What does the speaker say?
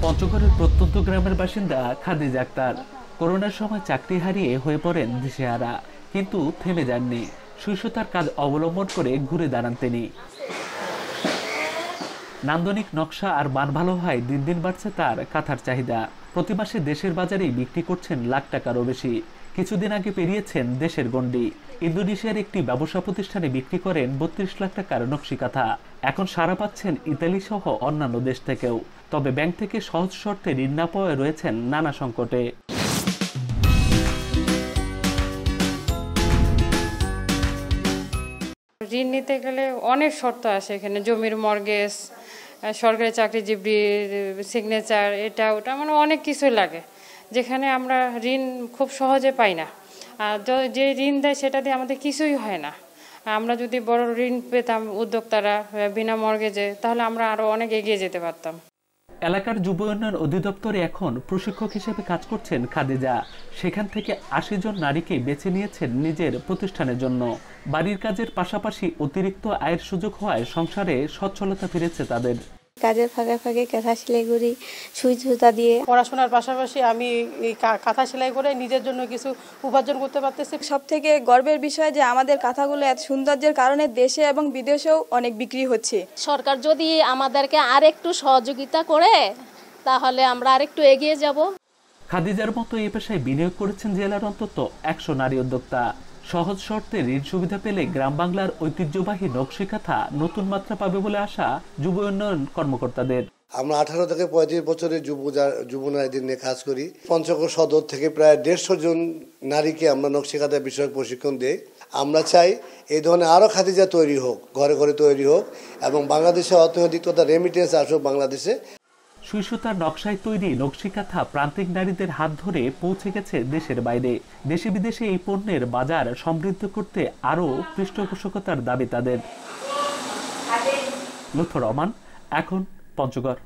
পঞ্চগড়ের প্রত্যন্ত গ্রামের বাসিন্দা খাদিজা আক্তার করোনার সময় চাকরি হারিয়ে হয়ে পড়েন দিশেহারা, কিন্তু থেমে যাননি। সুস্থতার কাজ অবলম্বন করে ঘুরে দাঁড়ান তিনি। নান্দনিক নকশা আর মান ভালো হয় দিন দিন বাড়ছে তার কাঁথার চাহিদা। প্রতি মাসে দেশের বাজারেই বিক্রি করছেন লাখ টাকারও বেশি। কিছুদিন আগে পেরিয়েছেন দেশের গণ্ডি। ইন্দোনেশিয়ার একটি ব্যবসা প্রতিষ্ঠানে বিক্রি করেন ৩২ লাখ টাকার নকশি কাঁথা। এখন সাড়া পাচ্ছেন ইতালি সহ অন্যান্য দেশ থেকেও। তবে ব্যাংক থেকে সহজ শর্তে ঋণ না পাওয়ায় রয়েছেন নানা সংকটে। ঋণ নিতে গেলে অনেক শর্ত আছে এখানে, জমির মর্গেজ, সরকারি চাকরিজীবীর সিগনেচার, এটা ওটা, মানে অনেক কিছুই লাগে, যেখানে আমরা ঋণ খুব সহজে পাই না। আর যে ঋণ দেয় সেটা দিয়ে আমাদের কিছুই হয় না। আমরা যদি বড় ঋণ পেতাম উদ্যোক্তারা বিনা মর্গেজে, তাহলে আমরা আরো অনেক এগিয়ে যেতে পারতাম। এলাকার যুব উন্নয়ন অধিদপ্তরে এখন প্রশিক্ষক হিসেবে কাজ করছেন খাদিজা। সেখান থেকে ৮০ জন নারীকে বেছে নিয়েছেন নিজের প্রতিষ্ঠানের জন্য। বাড়ির কাজের পাশাপাশি অতিরিক্ত আয়ের সুযোগ হওয়ায় সংসারে সচ্ছলতা ফিরেছে তাদের। কাজের ফাঁকে ফাঁকে কাঁথা সেলাই করি, সুই সুতা দিয়ে। পড়াশোনার পাশাপাশি আমি এই কাঁথা সেলাই করে নিজের জন্য কিছু উপার্জন করতে পারতেছি। সব থেকে গর্বের বিষয় যে আমাদের কাঁথাগুলো এত সৌন্দর্যের কারণে দেশে এবং বিদেশেও অনেক বিক্রি হচ্ছে। সরকার যদি আমাদেরকে আরেকটু সহযোগিতা করে তাহলে আমরা আরেকটু এগিয়ে যাব। খাদিজার মতো এই পেশায় বিনিয়োগ করেছেন জেলার অন্তত ১০০ নারী উদ্যোক্তা। সহজ শর্তে ঋণ সুবিধা পেলে গ্রাম বাংলার ঐতিহ্যবাহী নকশি কাঁথা নতুন মাত্রা পাবে বলে আশা যুব উন্নয়ন কর্মকর্তাদের। আমরা ১৮ থেকে ৩৫ বছরের যুব নারীদের নিয়ে কাজ করি। পঞ্চগড় সদর থেকে প্রায় ১৫০ জন নারীকে আমরা নকশি কাঁথা বিষয়ক প্রশিক্ষণ দিই। আমরা চাই এই ধরনের আরও খাদিজা তৈরি হোক, ঘরে ঘরে তৈরি হোক, এবং বাংলাদেশের অর্থনৈতিক তথা রেমিটেন্স আসুক বাংলাদেশে। সুই সুতার নকশায় তৈরি নকশি কাঁথা প্রান্তিক নারীদের হাত ধরে পৌঁছে গেছে দেশের বাইরে। দেশে বিদেশে এই পণ্যের বাজার সমৃদ্ধ করতে আরও পৃষ্ঠপোষকতার দাবি তাদের। লুৎফর রহমান, এখন পঞ্চগড়।